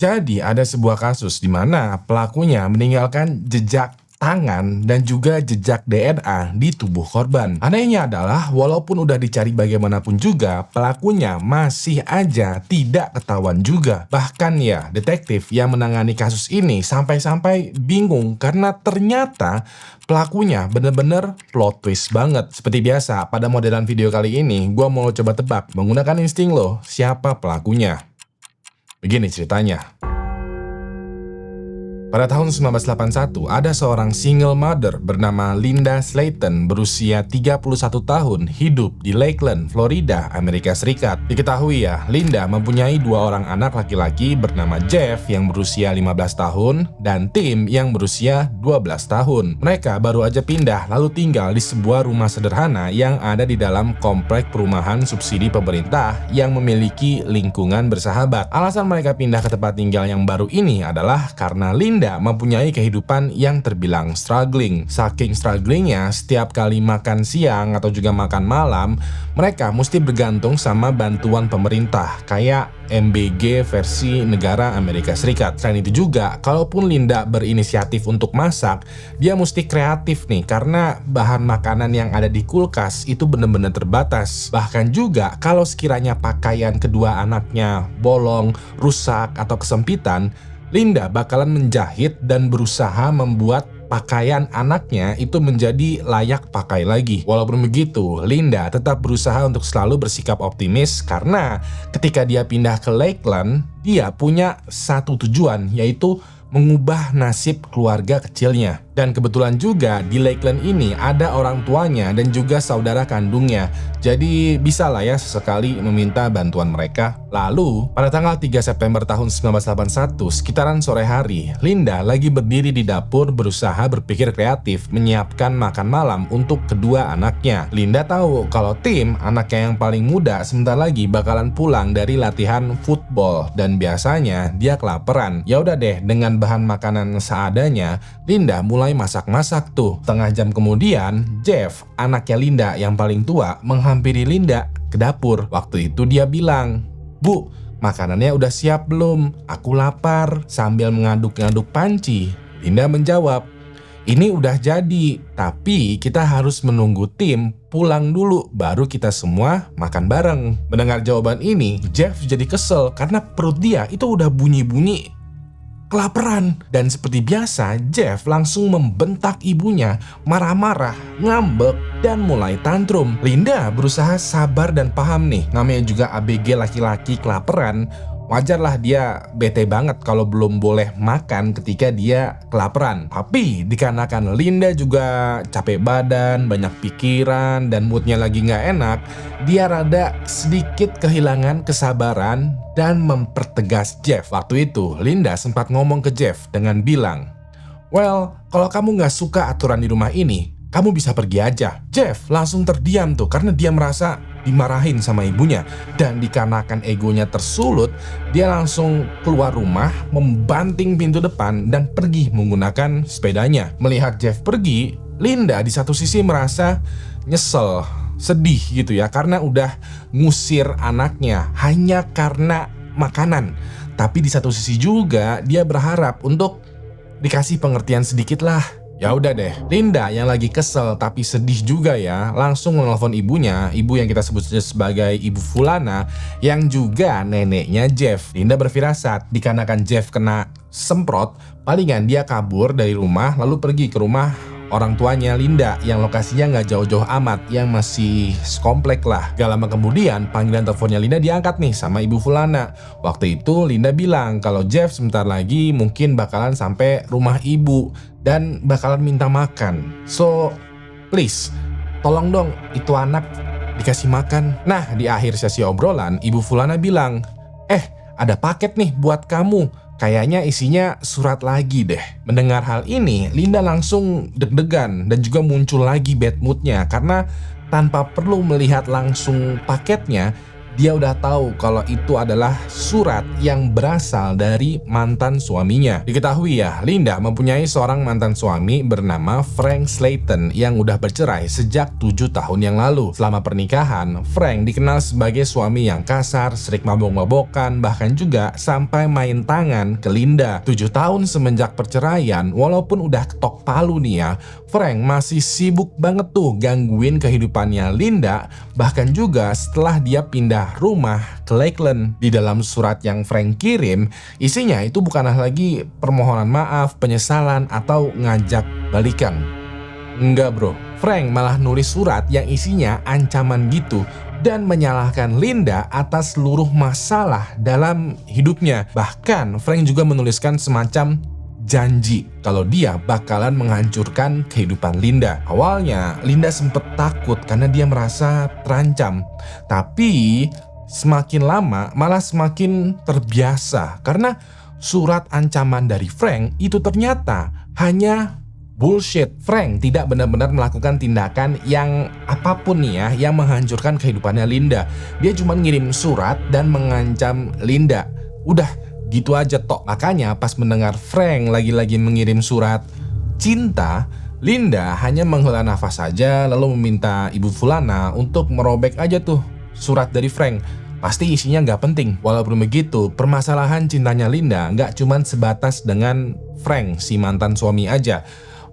Jadi ada sebuah kasus di mana pelakunya meninggalkan jejak tangan dan juga jejak DNA di tubuh korban. Anehnya adalah walaupun udah dicari bagaimanapun juga, pelakunya masih aja tidak ketahuan juga. Bahkan ya, detektif yang menangani kasus ini sampai-sampai bingung karena ternyata pelakunya bener-bener plot twist banget. Seperti biasa, pada modelan video kali ini, gua mau coba tebak menggunakan insting lo siapa pelakunya. Begini ceritanya. Pada tahun 1981, ada seorang single mother bernama Linda Slayton berusia 31 tahun hidup di Lakeland, Florida, Amerika Serikat. Diketahui ya, Linda mempunyai dua orang anak laki-laki bernama Jeff yang berusia 15 tahun dan Tim yang berusia 12 tahun. Mereka baru aja pindah lalu tinggal di sebuah rumah sederhana yang ada di dalam komplek perumahan subsidi pemerintah yang memiliki lingkungan bersahabat. Alasan mereka pindah ke tempat tinggal yang baru ini adalah karena Linda mempunyai kehidupan yang terbilang struggling. Saking strugglingnya, setiap kali makan siang atau juga makan malam, mereka mesti bergantung sama bantuan pemerintah, kayak MBG versi negara Amerika Serikat. Selain itu juga, kalaupun Linda berinisiatif untuk masak, dia mesti kreatif nih, karena bahan makanan yang ada di kulkas itu benar-benar terbatas. Bahkan juga, kalau sekiranya pakaian kedua anaknya bolong, rusak, atau kesempitan, Linda bakalan menjahit dan berusaha membuat pakaian anaknya itu menjadi layak pakai lagi. Walaupun begitu, Linda tetap berusaha untuk selalu bersikap optimis karena ketika dia pindah ke Lakeland, dia punya satu tujuan, yaitu mengubah nasib keluarga kecilnya. Dan kebetulan juga di Lakeland ini ada orang tuanya dan juga saudara kandungnya. Jadi bisa lah ya sesekali meminta bantuan mereka. Lalu pada tanggal 3 September tahun 1981, sekitaran sore hari, Linda lagi berdiri di dapur berusaha berpikir kreatif menyiapkan makan malam untuk kedua anaknya. Linda tahu kalau Tim, anaknya yang paling muda, sebentar lagi bakalan pulang dari latihan football dan biasanya dia kelaparan. Ya udah deh, dengan bahan makanan seadanya, Linda mulai masak-masak tuh. Setengah jam kemudian, Jeff, anaknya Linda yang paling tua, menghampiri Linda ke dapur. Waktu itu dia bilang, "Bu, makanannya udah siap belum? Aku lapar." Sambil mengaduk-ngaduk panci, Linda menjawab, "Ini udah jadi, tapi kita harus menunggu Tim pulang dulu, baru kita semua makan bareng." Mendengar jawaban ini, Jeff jadi kesel karena perut dia itu udah bunyi-bunyi kelaparan. Dan seperti biasa, Jeff langsung membentak ibunya, marah-marah, ngambek, dan mulai tantrum. Linda berusaha sabar dan paham nih, namanya juga ABG laki-laki kelaparan. Wajarlah dia bete banget kalau belum boleh makan ketika dia kelaparan. Tapi dikarenakan Linda juga capek badan, banyak pikiran, dan moodnya lagi nggak enak, dia rada sedikit kehilangan kesabaran dan mempertegas Jeff. Waktu itu Linda sempat ngomong ke Jeff dengan bilang, "Well, kalau kamu nggak suka aturan di rumah ini, kamu bisa pergi aja." Jeff langsung terdiam tuh karena dia merasa dimarahin sama ibunya. Dan dikarenakan egonya tersulut, dia langsung keluar rumah, membanting pintu depan dan pergi menggunakan sepedanya. Melihat Jeff pergi, Linda di satu sisi merasa nyesel, sedih gitu ya, karena udah ngusir anaknya hanya karena makanan. Tapi di satu sisi juga dia berharap untuk dikasih pengertian sedikit lah. Ya udah deh, Linda yang lagi kesel tapi sedih juga ya, langsung menelpon ibunya, ibu yang kita sebut sebagai Ibu Fulana, yang juga neneknya Jeff. Linda berfirasat, dikarenakan Jeff kena semprot, palingan dia kabur dari rumah lalu pergi ke rumah orang tuanya Linda yang lokasinya nggak jauh-jauh amat, yang masih sekomplek lah. Gak lama kemudian panggilan teleponnya Linda diangkat nih sama Ibu Fulana. Waktu itu Linda bilang kalau Jeff sebentar lagi mungkin bakalan sampai rumah ibu dan bakalan minta makan. So please, tolong dong itu anak dikasih makan. Nah, di akhir sesi obrolan Ibu Fulana bilang, ada paket nih buat kamu. Kayaknya isinya surat lagi deh." Mendengar hal ini, Linda langsung deg-degan dan juga muncul lagi bad moodnya karena tanpa perlu melihat langsung paketnya, dia udah tahu kalau itu adalah surat yang berasal dari mantan suaminya. Diketahui ya, Linda mempunyai seorang mantan suami bernama Frank Slayton yang udah bercerai sejak 7 tahun yang lalu. Selama pernikahan, Frank dikenal sebagai suami yang kasar, sering mabok-mabokan, bahkan juga sampai main tangan ke Linda. 7 tahun semenjak perceraian, walaupun udah ketok palu nih ya, Frank masih sibuk banget tuh gangguin kehidupannya Linda, bahkan juga setelah dia pindah rumah ke Lakeland. Di dalam surat yang Frank kirim, isinya itu bukanlah lagi permohonan maaf, penyesalan, atau ngajak balikan. Enggak bro, Frank malah nulis surat yang isinya ancaman gitu dan menyalahkan Linda atas seluruh masalah dalam hidupnya. Bahkan Frank juga menuliskan semacam janji kalau dia bakalan menghancurkan kehidupan Linda. Awalnya Linda sempet takut karena dia merasa terancam, tapi semakin lama malah semakin terbiasa karena surat ancaman dari Frank itu ternyata hanya bullshit. Frank tidak benar-benar melakukan tindakan yang apapun nih ya yang menghancurkan kehidupannya Linda. Dia cuma ngirim surat dan mengancam Linda. Udah gitu aja tok. Makanya pas mendengar Frank lagi-lagi mengirim surat cinta, Linda hanya menghela nafas saja lalu meminta Ibu Fulana untuk merobek aja tuh surat dari Frank. Pasti isinya nggak penting. Walaupun begitu, permasalahan cintanya Linda nggak cuman sebatas dengan Frank si mantan suami aja,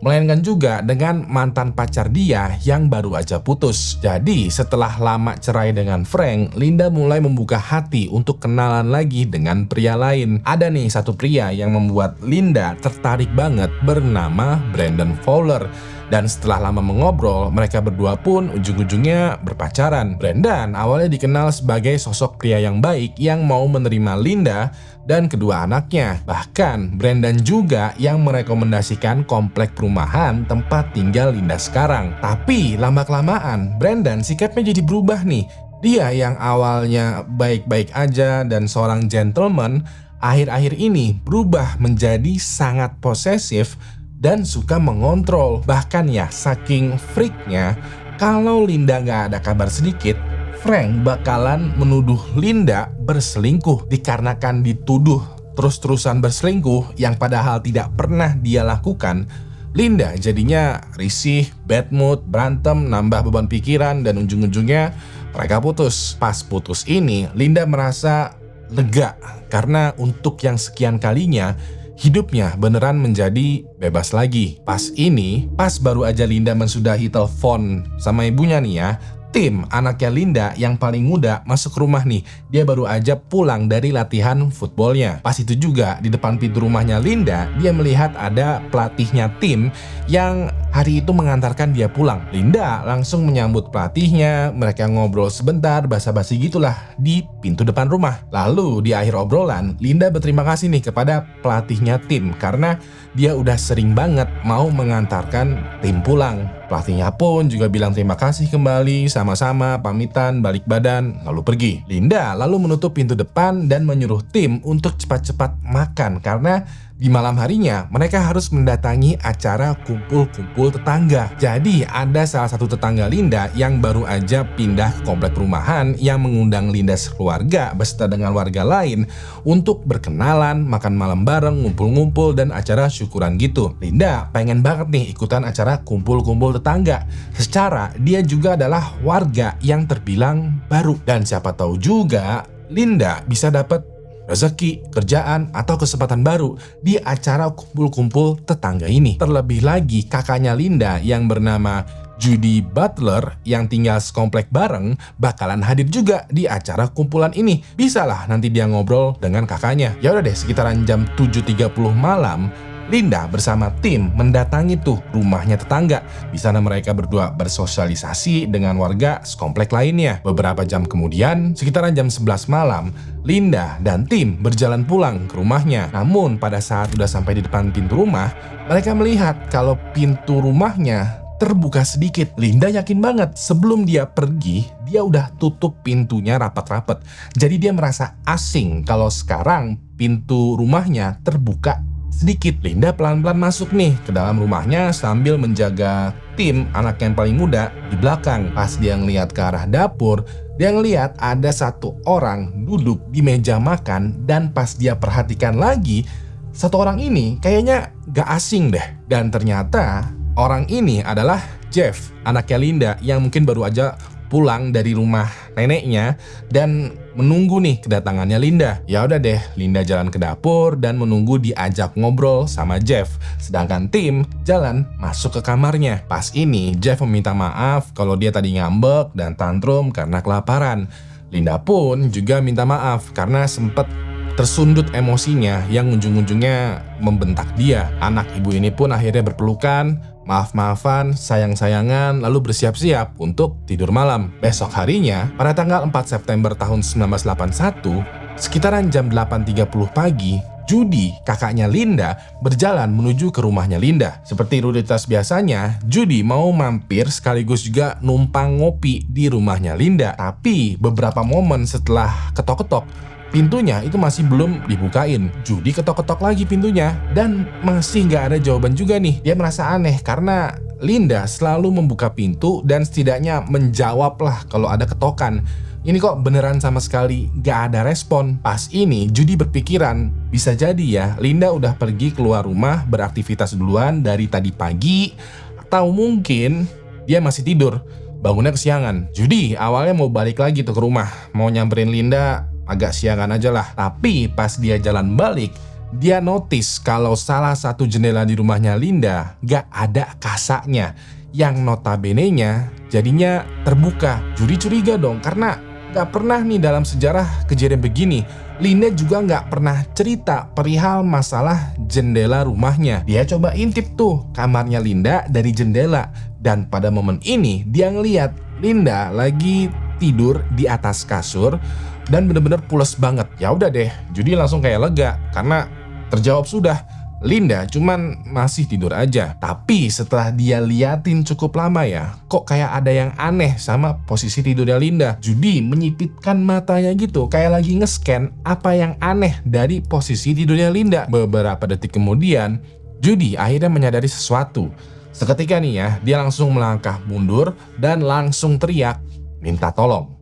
melainkan juga dengan mantan pacar dia yang baru aja putus. Jadi setelah lama cerai dengan Frank, Linda mulai membuka hati untuk kenalan lagi dengan pria lain. Ada nih satu pria yang membuat Linda tertarik banget bernama Brandon Fowler. Dan setelah lama mengobrol, mereka berdua pun ujung-ujungnya berpacaran. Brandon awalnya dikenal sebagai sosok pria yang baik yang mau menerima Linda dan kedua anaknya. Bahkan Brandon juga yang merekomendasikan komplek perumahan tempat tinggal Linda sekarang. Tapi lama-kelamaan Brandon sikapnya jadi berubah nih. Dia yang awalnya baik-baik aja dan seorang gentleman, akhir-akhir ini berubah menjadi sangat posesif dan suka mengontrol. Bahkan ya saking freaknya, kalau Linda nggak ada kabar sedikit, Frank bakalan menuduh Linda berselingkuh. Dikarenakan dituduh terus-terusan berselingkuh yang padahal tidak pernah dia lakukan, Linda jadinya risih, bad mood, berantem, nambah beban pikiran, dan ujung-ujungnya mereka putus. Pas putus ini, Linda merasa lega karena untuk yang sekian kalinya hidupnya beneran menjadi bebas lagi. Pas baru aja Linda mensudahi telepon sama ibunya nih ya, Tim, anaknya Linda yang paling muda, masuk rumah nih. Dia baru aja pulang dari latihan footballnya. Pas itu juga di depan pintu rumahnya Linda, dia melihat ada pelatihnya Tim yang hari itu mengantarkan dia pulang. Linda langsung menyambut pelatihnya, mereka ngobrol sebentar, basa-basi gitulah di pintu depan rumah. Lalu di akhir obrolan, Linda berterima kasih nih kepada pelatihnya Tim karena dia udah sering banget mau mengantarkan Tim pulang. Pelatihnya pun juga bilang terima kasih kembali, sama-sama pamitan, balik badan, lalu pergi. Linda lalu menutup pintu depan dan menyuruh Tim untuk cepat-cepat makan karena di malam harinya mereka harus mendatangi acara kumpul-kumpul tetangga. Jadi ada salah satu tetangga Linda yang baru aja pindah ke komplek perumahan yang mengundang Linda sekeluarga beserta dengan warga lain untuk berkenalan, makan malam bareng, ngumpul-ngumpul dan acara syukuran gitu. Linda pengen banget nih ikutan acara kumpul-kumpul tetangga. Secara dia juga adalah warga yang terbilang baru dan siapa tahu juga Linda bisa dapat rezeki, kerjaan, atau kesempatan baru di acara kumpul-kumpul tetangga ini. Terlebih lagi kakaknya Linda yang bernama Judy Butler yang tinggal sekomplek bareng bakalan hadir juga di acara kumpulan ini. Bisalah nanti dia ngobrol dengan kakaknya. Ya udah deh, sekitaran jam 7.30 malam, Linda bersama Tim mendatangi tuh rumahnya tetangga. Di sana mereka berdua bersosialisasi dengan warga sekomplek lainnya. Beberapa jam kemudian, sekitaran jam 11 malam, Linda dan Tim berjalan pulang ke rumahnya. Namun pada saat udah sampai di depan pintu rumah, mereka melihat kalau pintu rumahnya terbuka sedikit. Linda yakin banget sebelum dia pergi, dia udah tutup pintunya rapat-rapat. Jadi dia merasa asing kalau sekarang pintu rumahnya terbuka sedikit. Linda pelan-pelan masuk nih ke dalam rumahnya sambil menjaga Tim, anak yang paling muda, di belakang. Pas dia ngeliat ke arah dapur, Dia ngeliat ada satu orang duduk di meja makan dan pas dia perhatikan lagi, satu orang ini kayaknya gak asing deh. Dan ternyata orang ini adalah Jeff, anaknya Linda yang mungkin baru aja pulang dari rumah neneknya dan menunggu nih kedatangannya Linda. Ya udah deh, Linda jalan ke dapur dan menunggu diajak ngobrol sama Jeff. Sedangkan Tim jalan masuk ke kamarnya. Pas ini Jeff meminta maaf kalau dia tadi ngambek dan tantrum karena kelaparan. Linda pun juga minta maaf karena sempat tersundut emosinya yang ujung-ujungnya membentak dia. Anak ibu ini pun akhirnya berpelukan, maaf-maafan, sayang-sayangan, lalu bersiap-siap untuk tidur malam. Besok harinya, pada tanggal 4 September tahun 1981, sekitaran jam 8.30 pagi, Judy, kakaknya Linda, berjalan menuju ke rumahnya Linda. Seperti rutinitas biasanya, Judy mau mampir sekaligus juga numpang ngopi di rumahnya Linda. Tapi beberapa momen setelah ketok-ketok, pintunya itu masih belum dibukain. Judy ketok-ketok lagi pintunya dan masih nggak ada jawaban juga nih. Dia merasa aneh karena Linda selalu membuka pintu dan setidaknya menjawab lah kalau ada ketokan. Ini kok beneran sama sekali nggak ada respon. Pas ini Judy berpikiran, bisa jadi ya Linda udah pergi keluar rumah beraktivitas duluan dari tadi pagi, atau mungkin dia masih tidur, bangunnya kesiangan. Judy awalnya mau balik lagi tuh ke rumah, mau nyamperin Linda agak siangan aja lah. Tapi pas dia jalan balik, dia notice kalau salah satu jendela di rumahnya Linda gak ada kasanya, yang notabene-nya jadinya terbuka. Judy curiga dong karena gak pernah nih dalam sejarah kejadian begini. Linda juga gak pernah cerita perihal masalah jendela rumahnya. Dia coba intip tuh kamarnya Linda dari jendela, dan pada momen ini dia ngeliat Linda lagi tidur di atas kasur dan bener-bener pules banget. Ya udah deh, Judy langsung kayak lega karena terjawab sudah. Linda cuman masih tidur aja. Tapi setelah dia liatin cukup lama ya, kok kayak ada yang aneh sama posisi tidurnya Linda. Judy menyipitkan matanya gitu, kayak lagi nge-scan apa yang aneh dari posisi tidurnya Linda. Beberapa detik kemudian, Judy akhirnya menyadari sesuatu. Seketika nih ya, dia langsung melangkah mundur dan langsung teriak minta tolong.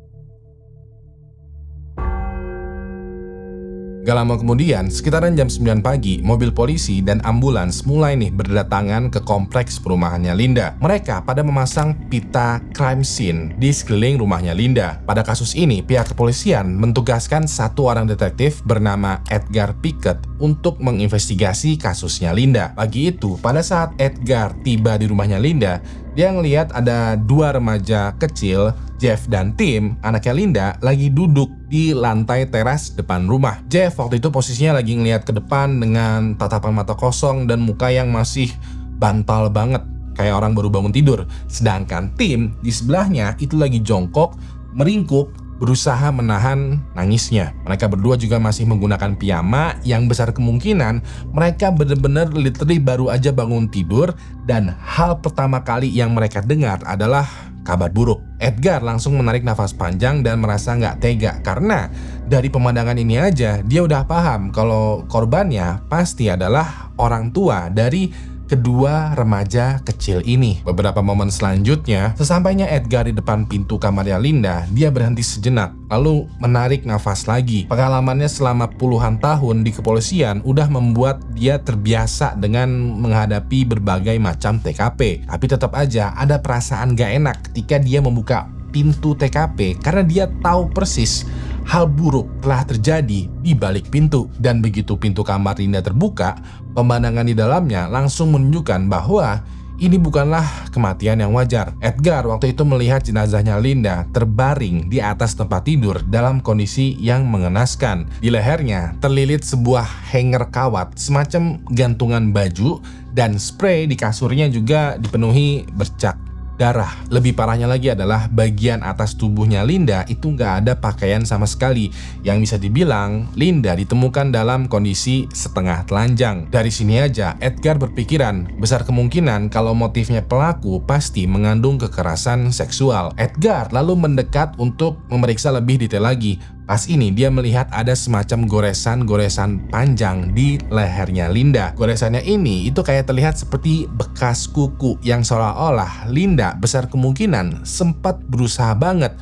Gak lama kemudian, sekitaran jam 9 pagi, mobil polisi dan ambulans mulai nih berdatangan ke kompleks perumahannya Linda. Mereka pada memasang pita crime scene di sekeliling rumahnya Linda. Pada kasus ini, pihak kepolisian mentugaskan satu orang detektif bernama Edgar Pickett untuk menginvestigasi kasusnya Linda. Pagi itu, pada saat Edgar tiba di rumahnya Linda, dia ngelihat ada dua remaja kecil, Jeff dan Tim, anaknya Linda, lagi duduk di lantai teras depan rumah. Jeff waktu itu posisinya lagi ngelihat ke depan dengan tatapan mata kosong dan muka yang masih bantal banget, kayak orang baru bangun tidur. Sedangkan Tim di sebelahnya itu lagi jongkok, meringkuk, berusaha menahan nangisnya. Mereka berdua juga masih menggunakan piyama yang besar kemungkinan mereka benar-benar literally baru aja bangun tidur dan hal pertama kali yang mereka dengar adalah kabar buruk. Edgar langsung menarik nafas panjang dan merasa nggak tega karena dari pemandangan ini aja dia udah paham kalau korbannya pasti adalah orang tua dari kedua remaja kecil ini. Beberapa momen selanjutnya, sesampainya Edgar di depan pintu kamarnya Linda, dia berhenti sejenak, lalu menarik nafas lagi. Pengalamannya selama puluhan tahun di kepolisian udah membuat dia terbiasa dengan menghadapi berbagai macam TKP. Tapi tetap aja ada perasaan gak enak ketika dia membuka pintu TKP karena dia tahu persis hal buruk telah terjadi di balik pintu. Dan begitu pintu kamar Linda terbuka, pemandangan di dalamnya langsung menunjukkan bahwa ini bukanlah kematian yang wajar. Edgar waktu itu melihat jenazahnya Linda terbaring di atas tempat tidur dalam kondisi yang mengenaskan. Di lehernya terlilit sebuah hanger kawat, semacam gantungan baju, dan spray di kasurnya juga dipenuhi bercak darah. Lebih parahnya lagi adalah bagian atas tubuhnya Linda itu nggak ada pakaian sama sekali. Yang bisa dibilang Linda ditemukan dalam kondisi setengah telanjang. Dari sini aja Edgar berpikiran besar kemungkinan kalau motifnya pelaku pasti mengandung kekerasan seksual. Edgar lalu mendekat untuk memeriksa lebih detail lagi. Pas ini dia melihat ada semacam goresan-goresan panjang di lehernya Linda. Goresannya ini itu kayak terlihat seperti bekas kuku yang seolah-olah Linda besar kemungkinan sempat berusaha banget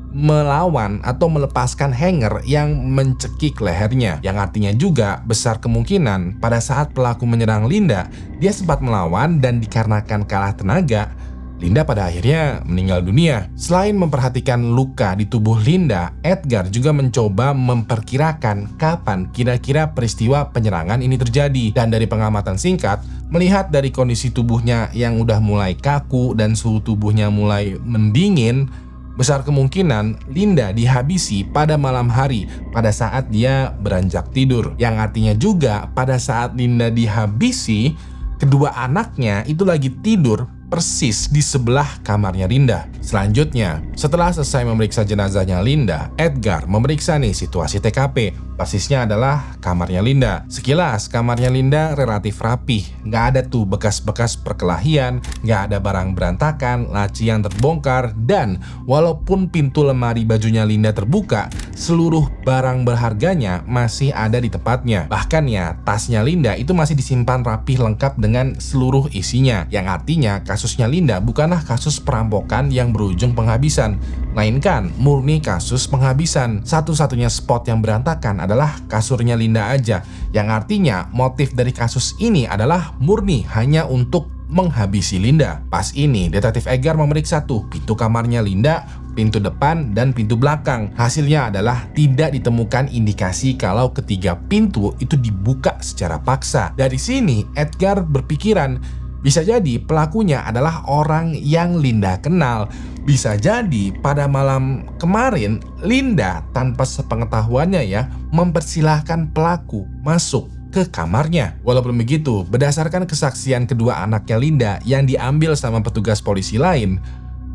melawan atau melepaskan hanger yang mencekik lehernya. Yang artinya juga besar kemungkinan pada saat pelaku menyerang Linda, dia sempat melawan dan dikarenakan kalah tenaga, Linda pada akhirnya meninggal dunia. Selain memperhatikan luka di tubuh Linda, Edgar juga mencoba memperkirakan kapan kira-kira peristiwa penyerangan ini terjadi. Dan dari pengamatan singkat, melihat dari kondisi tubuhnya yang udah mulai kaku dan suhu tubuhnya mulai mendingin, besar kemungkinan Linda dihabisi pada malam hari pada saat dia beranjak tidur. Yang artinya juga pada saat Linda dihabisi, kedua anaknya itu lagi tidur persis di sebelah kamarnya Linda. Selanjutnya, setelah selesai memeriksa jenazahnya Linda, Edgar memeriksa nih situasi TKP. Persisnya adalah kamarnya Linda. Sekilas, kamarnya Linda relatif rapih. Nggak ada tuh bekas-bekas perkelahian, nggak ada barang berantakan, laci yang terbongkar, dan walaupun pintu lemari bajunya Linda terbuka, seluruh barang berharganya masih ada di tempatnya. Bahkan ya, tasnya Linda itu masih disimpan rapih lengkap dengan seluruh isinya. Yang artinya, kasusnya Linda bukanlah kasus perampokan yang berujung penghabisan, melainkan murni kasus penghabisan. Satu-satunya spot yang berantakan adalah kasurnya Linda aja, yang artinya motif dari kasus ini adalah murni hanya untuk menghabisi Linda. Pas ini, Detektif Edgar memeriksa tuh pintu kamarnya Linda, pintu depan, dan pintu belakang. Hasilnya adalah tidak ditemukan indikasi kalau ketiga pintu itu dibuka secara paksa. Dari sini, Edgar berpikiran, bisa jadi pelakunya adalah orang yang Linda kenal. Bisa jadi pada malam kemarin Linda tanpa sepengetahuannya ya mempersilahkan pelaku masuk ke kamarnya. Walaupun begitu, berdasarkan kesaksian kedua anaknya Linda yang diambil sama petugas polisi lain,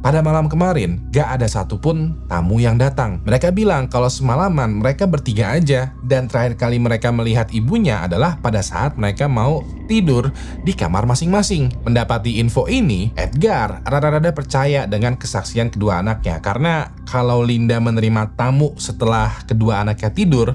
pada malam kemarin gak ada satupun tamu yang datang. Mereka bilang kalau semalaman mereka bertiga aja, dan terakhir kali mereka melihat ibunya adalah pada saat mereka mau tidur di kamar masing-masing. Mendapati info ini, Edgar rada-rada percaya dengan kesaksian kedua anaknya, karena kalau Linda menerima tamu setelah kedua anaknya tidur,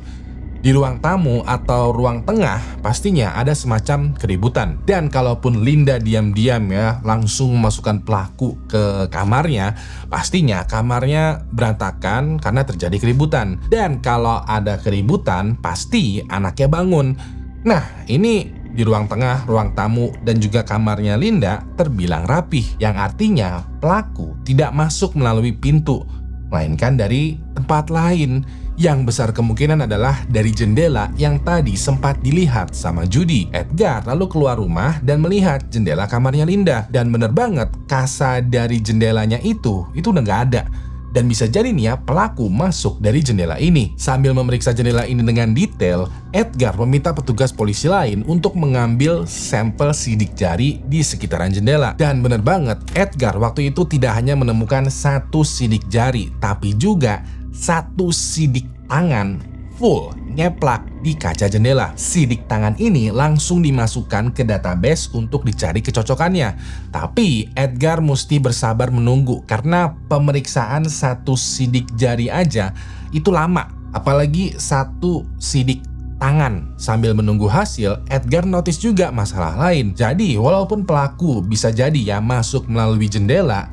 di ruang tamu atau ruang tengah pastinya ada semacam keributan. Dan kalaupun Linda diam-diam ya langsung memasukkan pelaku ke kamarnya, pastinya kamarnya berantakan karena terjadi keributan. Dan kalau ada keributan, pasti anaknya bangun. Nah, ini di ruang tengah, ruang tamu, dan juga kamarnya Linda terbilang rapih, yang artinya pelaku tidak masuk melalui pintu, melainkan dari tempat lain, yang besar kemungkinan adalah dari jendela yang tadi sempat dilihat sama Judy. Edgar lalu keluar rumah dan melihat jendela kamarnya Linda, dan bener banget kasa dari jendelanya itu udah nggak ada. Dan bisa jadi nih ya pelaku masuk dari jendela ini. Sambil memeriksa jendela ini dengan detail, Edgar meminta petugas polisi lain untuk mengambil sampel sidik jari di sekitaran jendela. Dan bener banget, Edgar waktu itu tidak hanya menemukan satu sidik jari, tapi juga satu sidik tangan full nyeplak di kaca jendela. Sidik tangan ini langsung dimasukkan ke database untuk dicari kecocokannya. Tapi Edgar mesti bersabar menunggu karena pemeriksaan satu sidik jari aja itu lama, apalagi satu sidik tangan. Sambil menunggu hasil, Edgar notice juga masalah lain. Jadi walaupun pelaku bisa jadi ya masuk melalui jendela,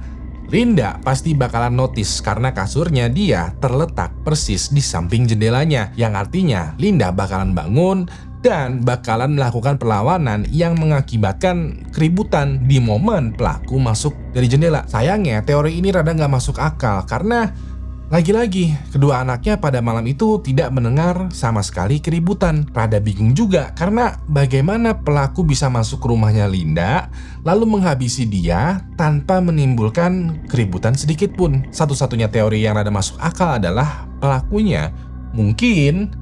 Linda pasti bakalan notice karena kasurnya dia terletak persis di samping jendelanya, yang artinya Linda bakalan bangun dan bakalan melakukan perlawanan yang mengakibatkan keributan di momen pelaku masuk dari jendela. Sayangnya teori ini rada nggak masuk akal karena lagi-lagi kedua anaknya pada malam itu tidak mendengar sama sekali keributan. Rada bingung juga karena bagaimana pelaku bisa masuk ke rumahnya Linda lalu menghabisi dia tanpa menimbulkan keributan sedikit pun. Satu-satunya teori yang rada masuk akal adalah pelakunya mungkin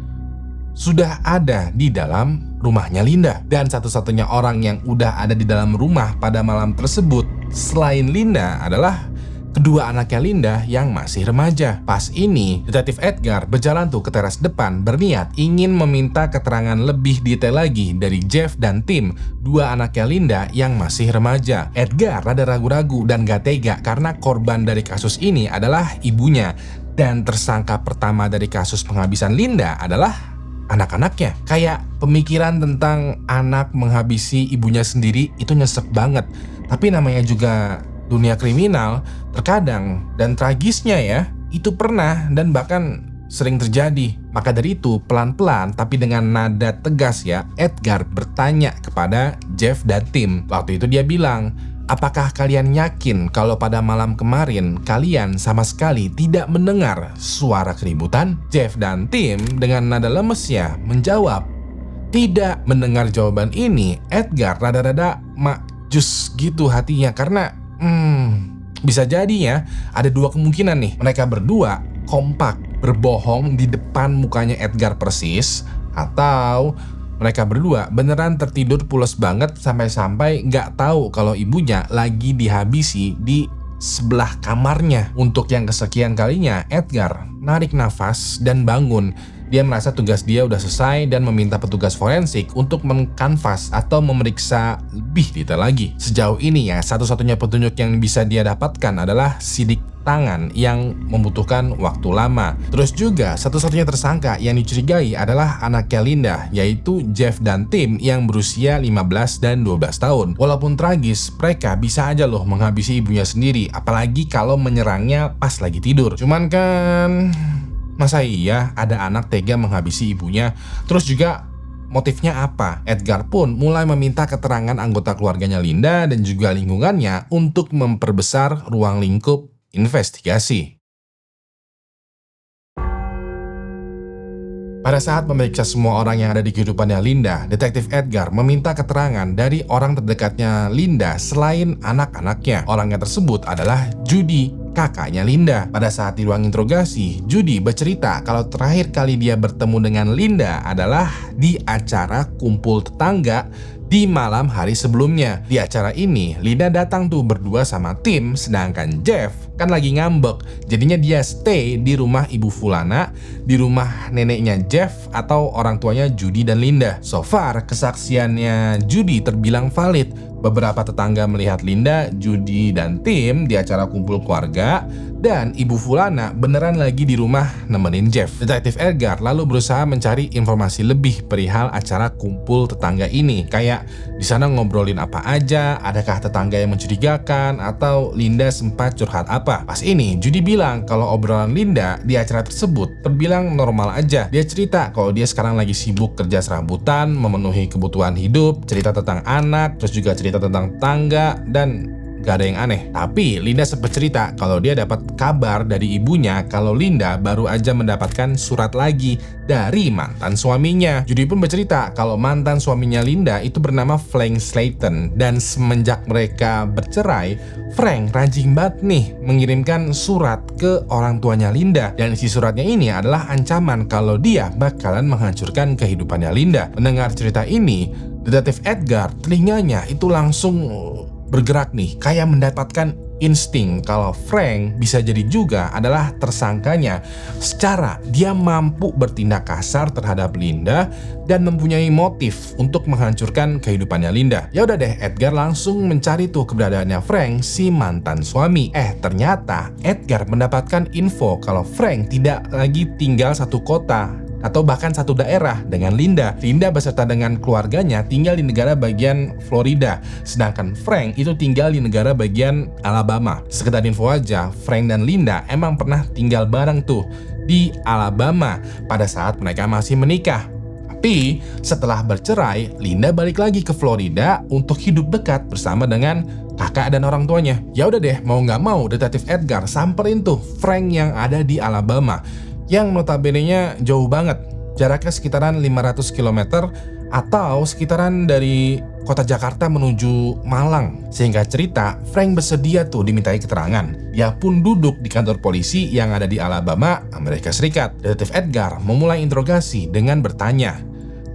sudah ada di dalam rumahnya Linda. Dan satu-satunya orang yang udah ada di dalam rumah pada malam tersebut selain Linda adalah kedua anaknya Linda yang masih remaja. Pas ini, Detektif Edgar berjalan tuh ke teras depan berniat ingin meminta keterangan lebih detail lagi dari Jeff dan Tim, dua anaknya Linda yang masih remaja. Edgar rada ragu-ragu dan gak tega karena korban dari kasus ini adalah ibunya, dan tersangka pertama dari kasus penghabisan Linda adalah anak-anaknya. Kayak pemikiran tentang anak menghabisi ibunya sendiri itu nyesek banget. Tapi namanya juga dunia kriminal, terkadang dan tragisnya ya, itu pernah dan bahkan sering terjadi. Maka dari itu, pelan-pelan tapi dengan nada tegas ya, Edgar bertanya kepada Jeff dan Tim. Waktu itu dia bilang, apakah kalian yakin kalau pada malam kemarin kalian sama sekali tidak mendengar suara keributan? Jeff dan Tim dengan nada lemesnya menjawab, tidak. Mendengar jawaban ini, Edgar rada-rada makjus gitu hatinya karena bisa jadi ya, ada dua kemungkinan nih. Mereka berdua kompak berbohong di depan mukanya Edgar persis, atau mereka berdua beneran tertidur pules banget sampai-sampai nggak tahu kalau ibunya lagi dihabisi di sebelah kamarnya. Untuk yang kesekian kalinya, Edgar narik nafas dan bangun. Dia merasa tugas dia udah selesai dan meminta petugas forensik untuk mengkanvas atau memeriksa lebih detail lagi. Sejauh ini ya, satu-satunya petunjuk yang bisa dia dapatkan adalah sidik tangan yang membutuhkan waktu lama. Terus juga satu-satunya tersangka yang dicurigai adalah anaknya Linda, yaitu Jeff dan Tim yang berusia 15 dan 12 tahun. Walaupun tragis, mereka bisa aja loh menghabisi ibunya sendiri, apalagi kalau menyerangnya pas lagi tidur. Cuman kan, masa iya ada anak tega menghabisi ibunya? Terus juga motifnya apa? Edgar pun mulai meminta keterangan anggota keluarganya Linda dan juga lingkungannya untuk memperbesar ruang lingkup investigasi. Pada saat memeriksa semua orang yang ada di kehidupannya Linda, Detektif Edgar meminta keterangan dari orang terdekatnya Linda selain anak-anaknya. Orangnya tersebut adalah Judy, kakaknya Linda. Pada saat di ruang interogasi, Judy bercerita kalau terakhir kali dia bertemu dengan Linda adalah di acara kumpul tetangga di malam hari sebelumnya. Di acara ini, Linda datang tuh berdua sama Tim, sedangkan Jeff kan lagi ngambek. Jadinya dia stay di rumah Ibu Fulana, di rumah neneknya Jeff atau orang tuanya Judy dan Linda. So far, kesaksiannya Judy terbilang valid. Beberapa tetangga melihat Linda, Judy, dan Tim di acara kumpul keluarga, dan Ibu Fulana beneran lagi di rumah nemenin Jeff. Detektif Edgar lalu berusaha mencari informasi lebih perihal acara kumpul tetangga ini. Kayak di sana ngobrolin apa aja, adakah tetangga yang mencurigakan, atau Linda sempat curhat apa. Pas ini, Judy bilang kalau obrolan Linda di acara tersebut terbilang normal aja. Dia cerita kalau dia sekarang lagi sibuk kerja serabutan, memenuhi kebutuhan hidup, cerita tentang anak, terus juga cerita tentang tangga, dan gak ada yang aneh. Tapi Linda sempat cerita kalau dia dapat kabar dari ibunya kalau Linda baru aja mendapatkan surat lagi dari mantan suaminya. Judy pun bercerita kalau mantan suaminya Linda itu bernama Frank Slayton, dan semenjak mereka bercerai, Frank rajin banget nih mengirimkan surat ke orang tuanya Linda, dan isi suratnya ini adalah ancaman kalau dia bakalan menghancurkan kehidupannya Linda. Mendengar cerita ini, Detektif Edgar telinganya itu langsung bergerak nih, kayak mendapatkan insting kalau Frank bisa jadi juga adalah tersangkanya. Secara dia mampu bertindak kasar terhadap Linda dan mempunyai motif untuk menghancurkan kehidupannya Linda. Ya udah deh, Edgar langsung mencari tuh keberadaannya Frank, si mantan suami. Ternyata Edgar mendapatkan info kalau Frank tidak lagi tinggal satu kota atau bahkan satu daerah dengan Linda. Linda beserta dengan keluarganya tinggal di negara bagian Florida, sedangkan Frank itu tinggal di negara bagian Alabama. Sekedar info aja, Frank dan Linda emang pernah tinggal bareng tuh di Alabama pada saat mereka masih menikah. Tapi setelah bercerai, Linda balik lagi ke Florida untuk hidup dekat bersama dengan kakak dan orang tuanya. Ya udah deh, mau nggak mau Detektif Edgar samperin tuh Frank yang ada di Alabama, yang notabene-nya jauh banget, jaraknya sekitaran 500 km atau sekitaran dari kota Jakarta menuju Malang. Sehingga cerita, Frank bersedia tuh dimintai keterangan. Dia pun duduk di kantor polisi yang ada di Alabama, Amerika Serikat. Detektif Edgar memulai interogasi dengan bertanya,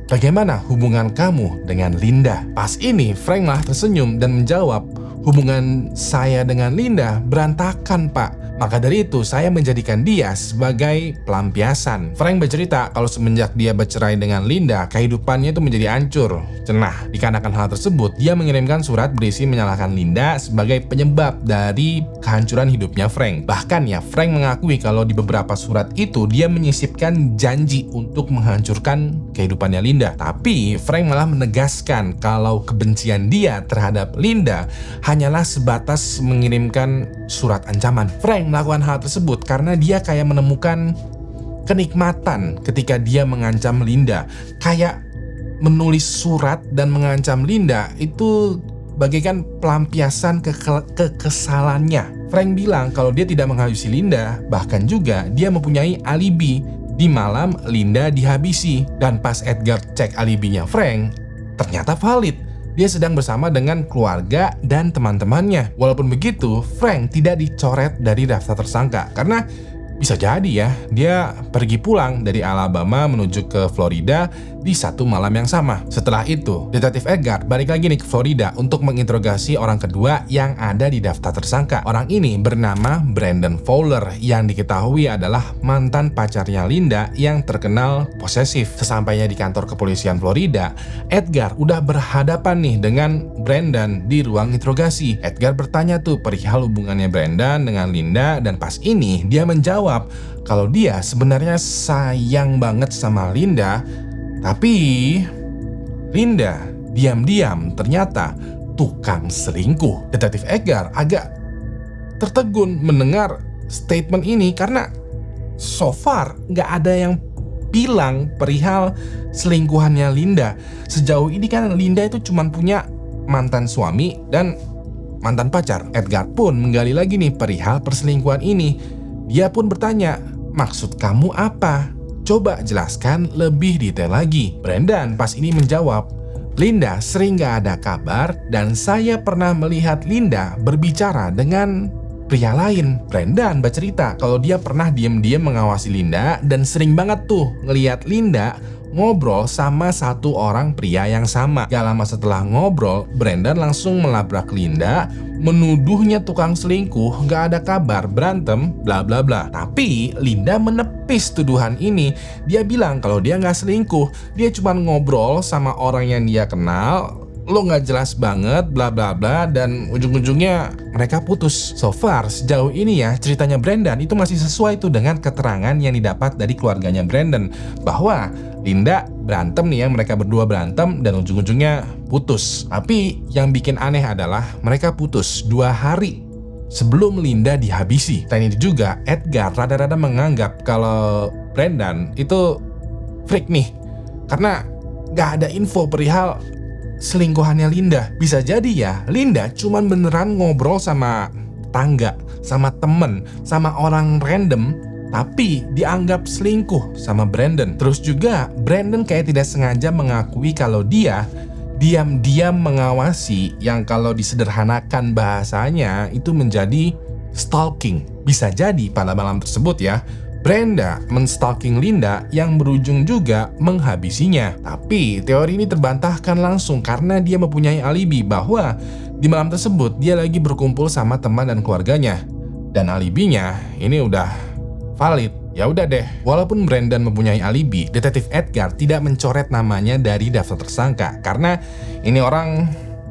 bagaimana hubungan kamu dengan Linda? Pas ini Frank malah tersenyum dan menjawab, hubungan saya dengan Linda berantakan, Pak. Maka dari itu saya menjadikan dia sebagai pelampiasan. Frank bercerita kalau semenjak dia bercerai dengan Linda, kehidupannya itu menjadi hancur. Cenah, dikarenakan hal tersebut, dia mengirimkan surat berisi menyalahkan Linda sebagai penyebab dari kehancuran hidupnya Frank. Bahkan ya, Frank mengakui kalau di beberapa surat itu dia menyisipkan janji untuk menghancurkan kehidupannya Linda. Tapi Frank malah menegaskan kalau kebencian dia terhadap Linda hanyalah sebatas mengirimkan surat ancaman. Frank melakukan hal tersebut karena dia kayak menemukan kenikmatan ketika dia mengancam Linda. Kayak menulis surat dan mengancam Linda itu bagaikan pelampiasan kekesalannya. Frank bilang kalau dia tidak menghabisi Linda, bahkan juga dia mempunyai alibi di malam Linda dihabisi. Dan pas Edgar cek alibinya Frank, ternyata valid. Dia sedang bersama dengan keluarga dan teman-temannya. Walaupun begitu, Frank tidak dicoret dari daftar tersangka karena bisa jadi ya, dia pergi pulang dari Alabama menuju ke Florida di satu malam yang sama. Setelah itu, Detektif Edgar balik lagi nih ke Florida untuk menginterogasi orang kedua yang ada di daftar tersangka. Orang ini bernama Brandon Fowler yang diketahui adalah mantan pacarnya Linda yang terkenal posesif. Sesampainya di kantor kepolisian Florida, Edgar udah berhadapan nih dengan Brandon di ruang interogasi. Edgar bertanya tuh perihal hubungannya Brandon dengan Linda dan pas ini dia menjawab kalau dia sebenarnya sayang banget sama Linda, tapi Linda diam-diam ternyata tukang selingkuh. Detektif Edgar agak tertegun mendengar statement ini karena so far nggak ada yang bilang perihal selingkuhannya Linda. Sejauh ini kan Linda itu cuma punya mantan suami dan mantan pacar. Edgar pun menggali lagi nih perihal perselingkuhan ini. Dia pun bertanya, maksud kamu apa? Coba jelaskan lebih detail lagi. Brandon pas ini menjawab, Linda sering gak ada kabar dan saya pernah melihat Linda berbicara dengan pria lain. Brandon bercerita kalau dia pernah diam-diam mengawasi Linda dan sering banget tuh ngelihat Linda ngobrol sama satu orang pria yang sama. Gak lama setelah ngobrol, Brandon langsung melabrak Linda, menuduhnya tukang selingkuh, gak ada kabar, berantem, bla bla bla. Tapi Linda menepis tuduhan ini. Dia bilang kalau dia gak selingkuh, dia cuma ngobrol sama orang yang dia kenal, lo gak jelas banget, bla bla bla, dan ujung-ujungnya mereka putus. So far, sejauh ini ya, ceritanya Brandon itu masih sesuai tuh dengan keterangan yang didapat dari keluarganya Brandon, bahwa Linda berantem nih ya, mereka berdua berantem dan ujung-ujungnya putus. Tapi yang bikin aneh adalah mereka putus 2 hari sebelum Linda dihabisi. Dan itu juga Edgar rada-rada menganggap kalau Brandon itu freak nih, karena gak ada info perihal selingkuhannya Linda. Bisa jadi ya, Linda cuman beneran ngobrol sama tangga, sama temen, sama orang random, tapi dianggap selingkuh sama Brandon. Terus juga Brandon kayak tidak sengaja mengakui kalau dia diam-diam mengawasi, yang kalau disederhanakan bahasanya itu menjadi stalking. Bisa jadi pada malam tersebut ya, Brenda menstalking Linda yang berujung juga menghabisinya. Tapi teori ini terbantahkan langsung karena dia mempunyai alibi bahwa di malam tersebut dia lagi berkumpul sama teman dan keluarganya. Dan alibinya ini udah valid. Ya udah deh, walaupun Brandon mempunyai alibi, Detektif Edgar tidak mencoret namanya dari daftar tersangka karena ini orang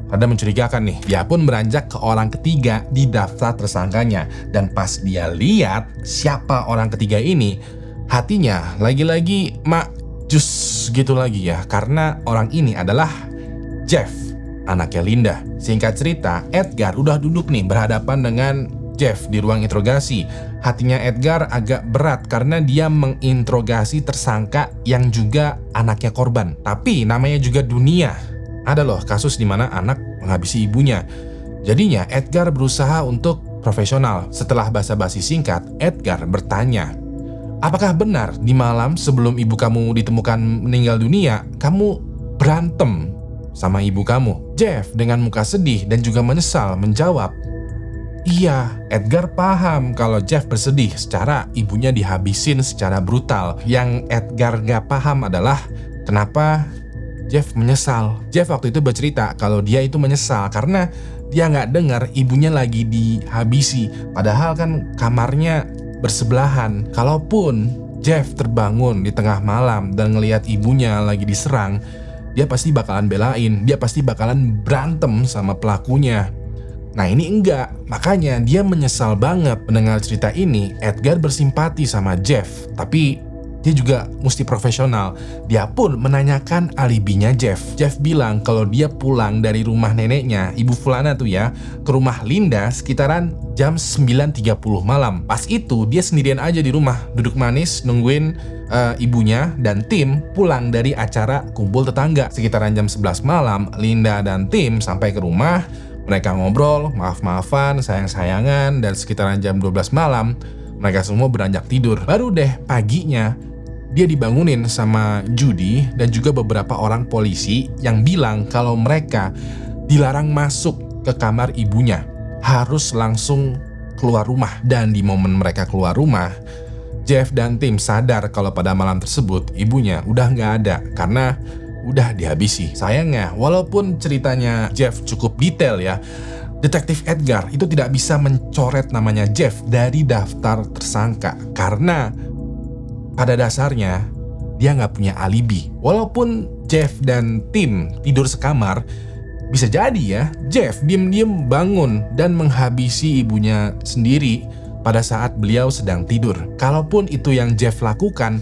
ada mencurigakan nih. Dia pun beranjak ke orang ketiga di daftar tersangkanya. Dan pas dia lihat siapa orang ketiga ini, hatinya lagi-lagi jus gitu lagi ya. Karena orang ini adalah Jeff, anaknya Linda. Singkat cerita, Edgar udah duduk nih berhadapan dengan Jeff di ruang interogasi. Hatinya Edgar agak berat karena dia menginterogasi tersangka yang juga anaknya korban. Tapi namanya juga dunia. Ada loh kasus di mana anak menghabisi ibunya. Jadinya Edgar berusaha untuk profesional. Setelah basa-basi singkat, Edgar bertanya, apakah benar di malam sebelum ibu kamu ditemukan meninggal dunia, kamu berantem sama ibu kamu? Jeff dengan muka sedih dan juga menyesal menjawab, iya. Edgar paham kalau Jeff bersedih secara ibunya dihabisin secara brutal. Yang Edgar gak paham adalah kenapa Jeff menyesal. Jeff waktu itu bercerita kalau dia itu menyesal karena dia nggak dengar ibunya lagi dihabisi. Padahal kan kamarnya bersebelahan. Kalaupun Jeff terbangun di tengah malam dan ngelihat ibunya lagi diserang, dia pasti bakalan belain. Dia pasti bakalan berantem sama pelakunya. Nah ini enggak, makanya dia menyesal banget mendengar cerita ini. Edgar bersimpati sama Jeff, tapi dia juga mesti profesional. Dia pun menanyakan alibinya Jeff. Jeff bilang kalau dia pulang dari rumah neneknya, Ibu Fulana tuh ya, ke rumah Linda sekitaran jam 9.30 malam. Pas itu dia sendirian aja di rumah, duduk manis nungguin ibunya dan Tim pulang dari acara kumpul tetangga. Sekitaran jam 11 malam, Linda dan Tim sampai ke rumah. Mereka ngobrol, maaf-maafan, sayang-sayangan, dan sekitaran jam 12 malam, mereka semua beranjak tidur. Baru deh paginya, dia dibangunin sama Judy dan juga beberapa orang polisi yang bilang kalau mereka dilarang masuk ke kamar ibunya. Harus langsung keluar rumah. Dan di momen mereka keluar rumah, Jeff dan Tim sadar kalau pada malam tersebut ibunya udah nggak ada karena udah dihabisi. Sayangnya, walaupun ceritanya Jeff cukup detail ya, Detektif Edgar itu tidak bisa mencoret namanya Jeff dari daftar tersangka karena pada dasarnya dia nggak punya alibi. Walaupun Jeff dan Tim tidur sekamar, bisa jadi ya Jeff diem-diem bangun dan menghabisi ibunya sendiri pada saat beliau sedang tidur. Kalaupun itu yang Jeff lakukan,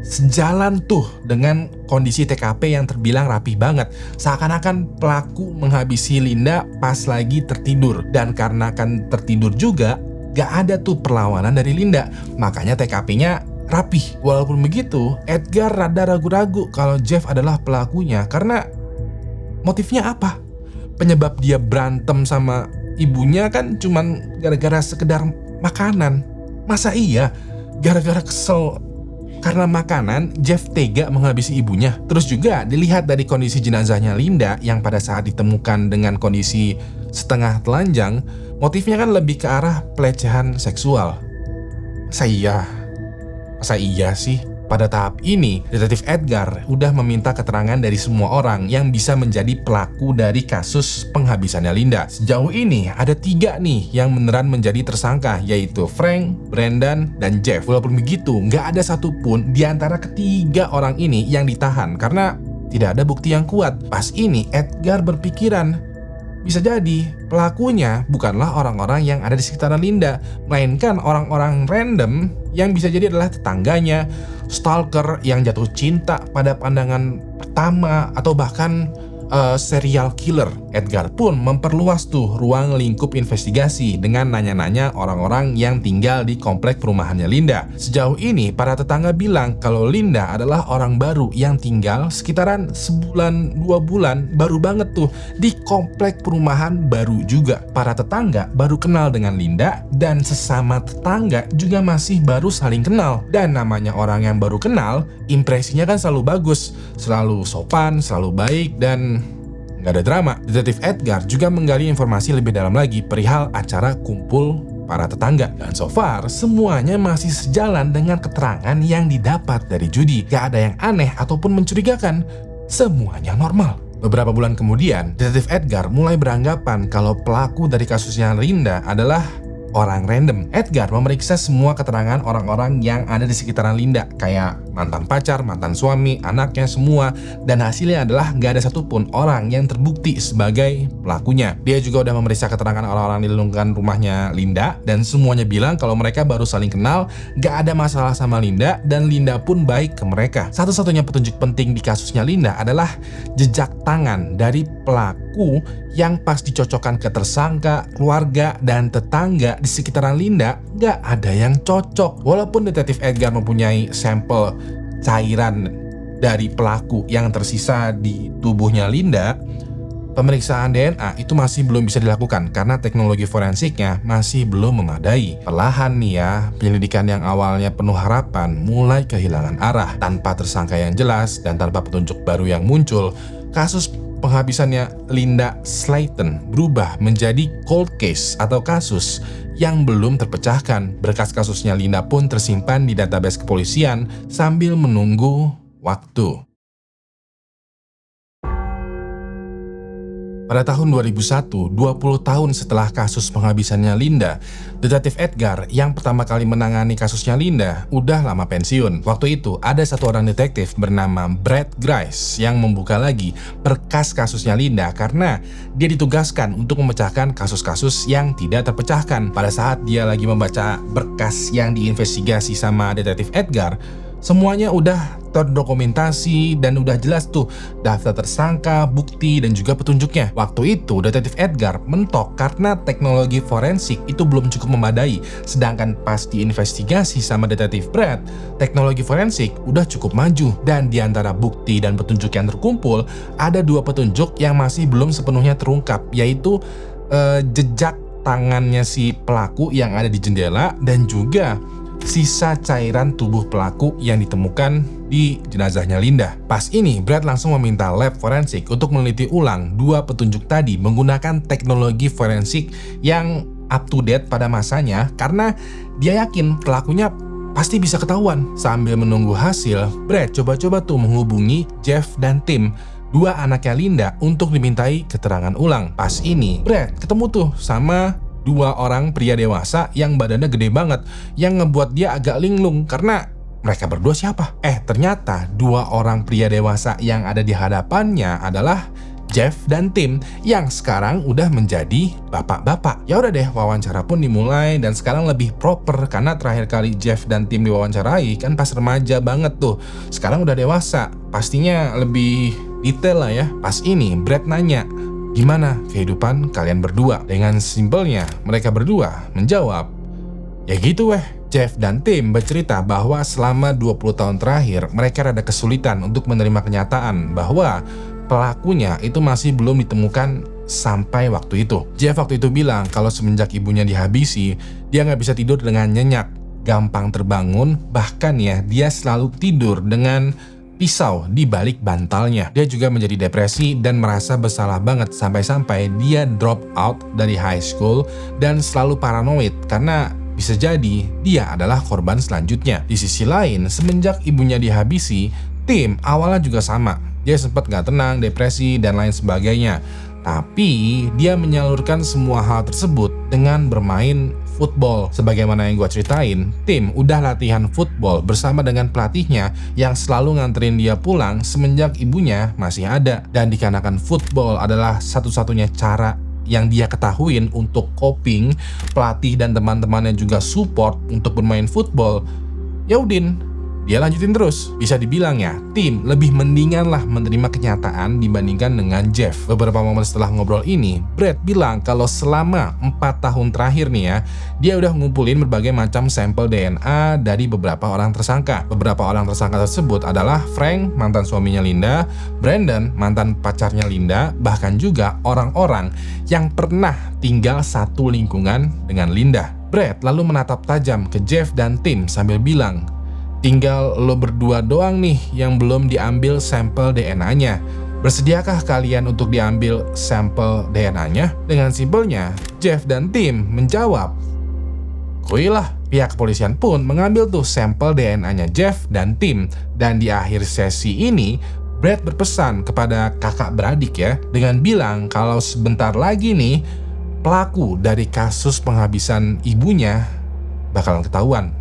sejalan tuh dengan kondisi TKP yang terbilang rapih banget. Seakan-akan pelaku menghabisi Linda pas lagi tertidur. Dan karena kan tertidur juga, gak ada tuh perlawanan dari Linda. Makanya TKP-nya rapih. Walaupun begitu, Edgar rada ragu-ragu kalau Jeff adalah pelakunya. Karena motifnya apa? Penyebab dia berantem sama ibunya kan cuman gara-gara sekedar makanan. Masa iya? Gara-gara kesel karena makanan, Jeff tega menghabisi ibunya. Terus juga dilihat dari kondisi jenazahnya Linda yang pada saat ditemukan dengan kondisi setengah telanjang, motifnya kan lebih ke arah pelecehan seksual. Masa iya sih? Pada tahap ini, Detektif Edgar udah meminta keterangan dari semua orang yang bisa menjadi pelaku dari kasus penghabisannya Linda. Sejauh ini ada 3 nih yang beneran menjadi tersangka, yaitu Frank, Brandon, dan Jeff. Walaupun begitu, nggak ada satupun di antara ketiga orang ini yang ditahan karena tidak ada bukti yang kuat. Pas ini Edgar berpikiran, bisa jadi pelakunya bukanlah orang-orang yang ada di sekitaran Linda, melainkan orang-orang random yang bisa jadi adalah tetangganya, stalker yang jatuh cinta pada pandangan pertama, atau bahkan serial killer. Edgar pun memperluas tuh ruang lingkup investigasi dengan nanya-nanya orang-orang yang tinggal di komplek perumahannya Linda. Sejauh ini para tetangga bilang kalau Linda adalah orang baru yang tinggal sekitaran sebulan 2 bulan, baru banget tuh di komplek perumahan baru juga. Para tetangga baru kenal dengan Linda dan sesama tetangga juga masih baru saling kenal. Dan namanya orang yang baru kenal, impresinya kan selalu bagus, selalu sopan, selalu baik, dan nggak ada drama. Detektif Edgar juga menggali informasi lebih dalam lagi perihal acara kumpul para tetangga. Dan so far, semuanya masih sejalan dengan keterangan yang didapat dari Judy. Gak ada yang aneh ataupun mencurigakan. Semuanya normal. Beberapa bulan kemudian, Detektif Edgar mulai beranggapan kalau pelaku dari kasusnya Linda adalah orang random. Edgar memeriksa semua keterangan orang-orang yang ada di sekitaran Linda, kayak mantan pacar, mantan suami, anaknya, semua. Dan hasilnya adalah gak ada satupun orang yang terbukti sebagai pelakunya. Dia juga udah memeriksa keterangan orang-orang di lingkungan rumahnya Linda, dan semuanya bilang kalau mereka baru saling kenal, gak ada masalah sama Linda, dan Linda pun baik ke mereka. Satu-satunya petunjuk penting di kasusnya Linda adalah jejak tangan dari pelaku yang pas dicocokkan ke tersangka, keluarga, dan tetangga di sekitaran Linda, gak ada yang cocok. Walaupun Detektif Edgar mempunyai sampel cairan dari pelaku yang tersisa di tubuhnya Linda, pemeriksaan DNA itu masih belum bisa dilakukan karena teknologi forensiknya masih belum memadai. Perlahan nih ya, penyelidikan yang awalnya penuh harapan mulai kehilangan arah. Tanpa tersangka yang jelas dan tanpa petunjuk baru yang muncul, kasus penghabisannya Linda Slayton berubah menjadi cold case atau kasus yang belum terpecahkan. Berkas kasusnya Linda pun tersimpan di database kepolisian sambil menunggu waktu. Pada tahun 2001, 20 tahun setelah kasus penghabisannya Linda, Detektif Edgar yang pertama kali menangani kasusnya Linda udah lama pensiun. Waktu itu ada satu orang detektif bernama Brad Grice yang membuka lagi berkas kasusnya Linda karena dia ditugaskan untuk memecahkan kasus-kasus yang tidak terpecahkan. Pada saat dia lagi membaca berkas yang diinvestigasi sama Detektif Edgar, Semuanya udah terdokumentasi dan udah jelas tuh daftar tersangka, bukti, dan juga petunjuknya. Waktu itu detektif Edgar mentok karena teknologi forensik itu belum cukup memadai. Sedangkan pas diinvestigasi sama detektif Brad, teknologi forensik udah cukup maju. Dan di antara bukti dan petunjuk yang terkumpul, ada 2 petunjuk yang masih belum sepenuhnya terungkap, yaitu jejak tangannya si pelaku yang ada di jendela dan juga sisa cairan tubuh pelaku yang ditemukan di jenazahnya Linda. Pas ini, Brad langsung meminta lab forensik untuk meneliti ulang 2 petunjuk tadi menggunakan teknologi forensik yang up to date pada masanya karena dia yakin pelakunya pasti bisa ketahuan. Sambil menunggu hasil, Brad coba-coba tuh menghubungi Jeff dan Tim, 2 anaknya Linda, untuk dimintai keterangan ulang. Pas ini, Brad ketemu tuh sama 2 orang pria dewasa yang badannya gede banget, yang ngebuat dia agak linglung karena mereka berdua siapa? Ternyata 2 orang pria dewasa yang ada di hadapannya adalah Jeff dan Tim yang sekarang udah menjadi bapak-bapak. Ya udah deh, wawancara pun dimulai dan sekarang lebih proper karena terakhir kali Jeff dan Tim diwawancarai kan pas remaja banget tuh. Sekarang udah dewasa, pastinya lebih detail lah ya. Pas ini Brad nanya, "Gimana kehidupan kalian berdua?" Dengan simpelnya, mereka berdua menjawab, "Ya gitu weh." Jeff dan Tim bercerita bahwa selama 20 tahun terakhir, mereka ada kesulitan untuk menerima kenyataan bahwa pelakunya itu masih belum ditemukan sampai waktu itu. Jeff waktu itu bilang kalau semenjak ibunya dihabisi, dia nggak bisa tidur dengan nyenyak, gampang terbangun, bahkan ya dia selalu tidur dengan pisau di balik bantalnya. Dia juga menjadi depresi dan merasa bersalah banget sampai-sampai dia drop out dari high school dan selalu paranoid karena bisa jadi dia adalah korban selanjutnya. Di sisi lain, semenjak ibunya dihabisi, Tim awalnya juga sama. Dia sempat gak tenang, depresi, dan lain sebagainya. Tapi dia menyalurkan semua hal tersebut dengan bermain football. Sebagaimana yang gue ceritain, Tim udah latihan football bersama dengan pelatihnya yang selalu nganterin dia pulang semenjak ibunya masih ada. Dan dikarenakan football adalah satu-satunya cara yang dia ketahuin untuk coping, pelatih dan teman-temannya juga support untuk bermain football, ya udin, dia lanjutin terus. Bisa dibilang ya, Tim lebih mendingan lah menerima kenyataan dibandingkan dengan Jeff. Beberapa momen setelah ngobrol ini, Brad bilang kalau selama 4 tahun terakhir nih ya, dia udah ngumpulin berbagai macam sampel DNA dari beberapa orang tersangka. Beberapa orang tersangka tersebut adalah Frank, mantan suaminya Linda, Brandon, mantan pacarnya Linda, bahkan juga orang-orang yang pernah tinggal satu lingkungan dengan Linda. Brad lalu menatap tajam ke Jeff dan Tim sambil bilang, "Tinggal lo berdua doang nih yang belum diambil sampel DNA-nya. Bersediakah kalian untuk diambil sampel DNA-nya?" Dengan simpelnya, Jeff dan Tim menjawab, "Kuilah." Pihak kepolisian pun mengambil tuh sampel DNA-nya Jeff dan Tim. Dan di akhir sesi ini, Brad berpesan kepada kakak beradik ya, dengan bilang kalau sebentar lagi nih, pelaku dari kasus penghabisan ibunya bakalan ketahuan.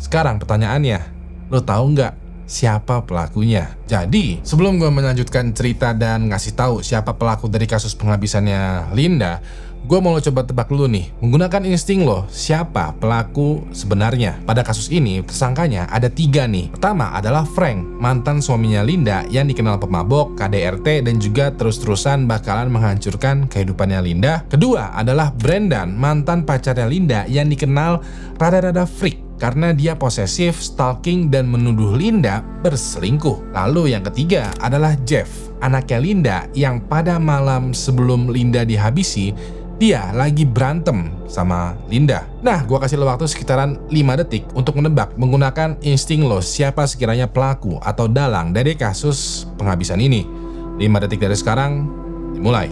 Sekarang pertanyaannya, lo tahu nggak siapa pelakunya? Jadi, sebelum gue melanjutkan cerita dan ngasih tahu siapa pelaku dari kasus penghabisannya Linda, gue mau lo coba tebak dulu nih, menggunakan insting lo, siapa pelaku sebenarnya? Pada kasus ini, tersangkanya ada 3 nih. Pertama adalah Frank, mantan suaminya Linda yang dikenal pemabok, KDRT, dan juga terus-terusan bakalan menghancurkan kehidupannya Linda. Kedua adalah Brandon, mantan pacarnya Linda yang dikenal rada-rada freak karena dia posesif, stalking, dan menuduh Linda berselingkuh. Lalu yang ketiga adalah Jeff, anaknya Linda yang pada malam sebelum Linda dihabisi, dia lagi berantem sama Linda. Nah, gua kasih lo waktu sekitaran 5 detik untuk menebak menggunakan insting lo siapa sekiranya pelaku atau dalang dari kasus penghabisan ini. 5 detik dari sekarang, dimulai.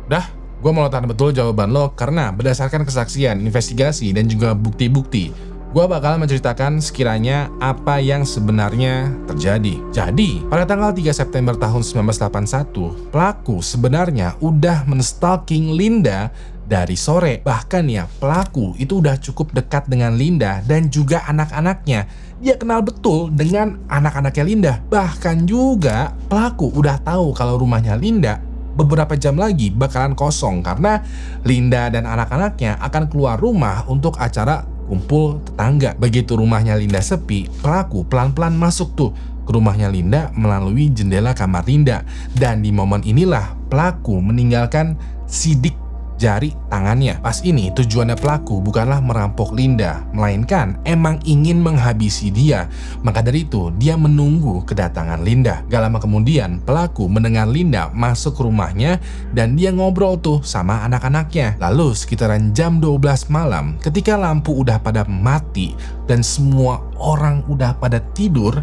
Dah? Gue mau tahan betul jawaban lo karena berdasarkan kesaksian, investigasi, dan juga bukti-bukti, gue bakal menceritakan sekiranya apa yang sebenarnya terjadi. Jadi, pada tanggal 3 September tahun 1981, pelaku sebenarnya udah men-stalking Linda dari sore. Bahkan ya, pelaku itu udah cukup dekat dengan Linda dan juga anak-anaknya. Dia kenal betul dengan anak-anaknya Linda. Bahkan juga, pelaku udah tahu kalau rumahnya Linda beberapa jam lagi bakalan kosong karena Linda dan anak-anaknya akan keluar rumah untuk acara kumpul tetangga. Begitu rumahnya Linda sepi, pelaku pelan-pelan masuk tuh ke rumahnya Linda melalui jendela kamar Linda. Dan di momen inilah pelaku meninggalkan sidik jari tangannya. Pas ini tujuannya pelaku bukanlah merampok Linda, melainkan emang ingin menghabisi dia. Maka dari itu dia menunggu kedatangan Linda. Gak lama kemudian pelaku mendengar Linda masuk ke rumahnya dan dia ngobrol tuh sama anak-anaknya. Lalu sekitaran jam 12 malam ketika lampu udah pada mati dan semua orang udah pada tidur,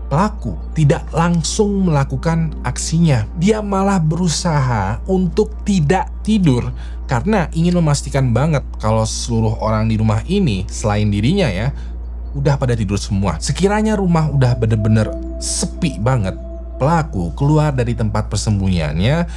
pelaku tidak langsung melakukan aksinya. Dia malah berusaha untuk tidak tidur karena ingin memastikan banget kalau seluruh orang di rumah ini selain dirinya ya udah pada tidur semua. Sekiranya rumah udah bener-bener sepi banget, pelaku keluar dari tempat persembunyiannya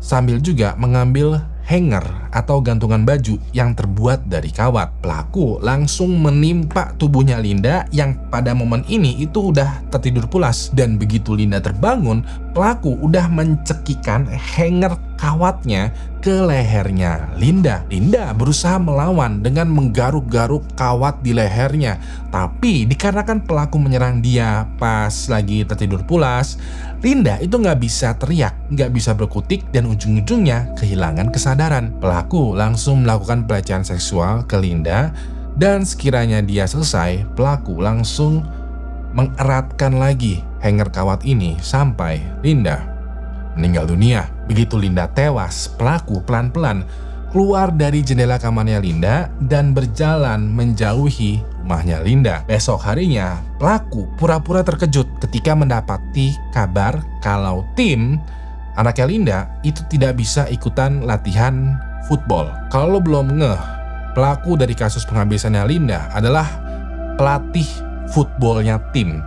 sambil juga mengambil hanger atau gantungan baju yang terbuat dari kawat. Pelaku langsung menimpa tubuhnya Linda yang pada momen ini itu udah tertidur pulas. Dan begitu Linda terbangun, pelaku udah mencekikan hanger kawatnya ke lehernya Linda. Linda berusaha melawan dengan menggaruk-garuk kawat di lehernya. Tapi dikarenakan pelaku menyerang dia pas lagi tertidur pulas, Linda itu nggak bisa teriak, nggak bisa berkutik, dan ujung-ujungnya kehilangan kesadaran. Pelaku langsung melakukan pelecehan seksual ke Linda, dan sekiranya dia selesai, pelaku langsung mengeratkan lagi hanger kawat ini sampai Linda meninggal dunia. Begitu Linda tewas, pelaku pelan-pelan keluar dari jendela kamarnya Linda dan berjalan menjauhi rumahnya Linda. Besok harinya, pelaku pura-pura terkejut ketika mendapati kabar kalau tim anaknya Linda itu tidak bisa ikutan latihan football. Kalau lo belum ngeh, pelaku dari kasus penghabisannya Linda adalah pelatih footballnya tim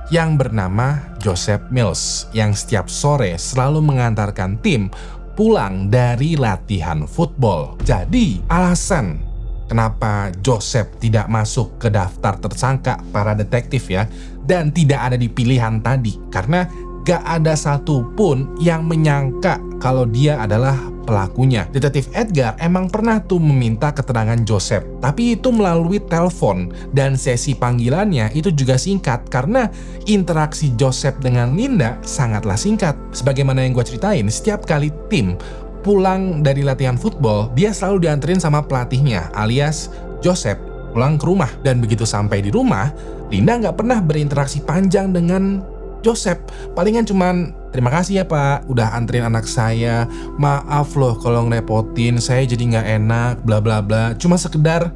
yang bernama Joseph Mills, yang setiap sore selalu mengantarkan tim pulang dari latihan football. Jadi alasan kenapa Joseph tidak masuk ke daftar tersangka para detektif ya, dan tidak ada di pilihan tadi, karena gak ada satupun yang menyangka kalau dia adalah pelakunya. Detektif Edgar emang pernah tuh meminta keterangan Joseph, tapi itu melalui telepon, dan sesi panggilannya itu juga singkat karena interaksi Joseph dengan Linda sangatlah singkat. Sebagaimana yang gue ceritain, setiap kali tim pulang dari latihan football, dia selalu dianterin sama pelatihnya alias Joseph pulang ke rumah. Dan begitu sampai di rumah, Linda nggak pernah berinteraksi panjang dengan Joseph. Palingan cuman, terima kasih ya pak udah anterin anak saya, maaf loh kalau ngerepotin, saya jadi nggak enak, bla bla bla. Cuma sekedar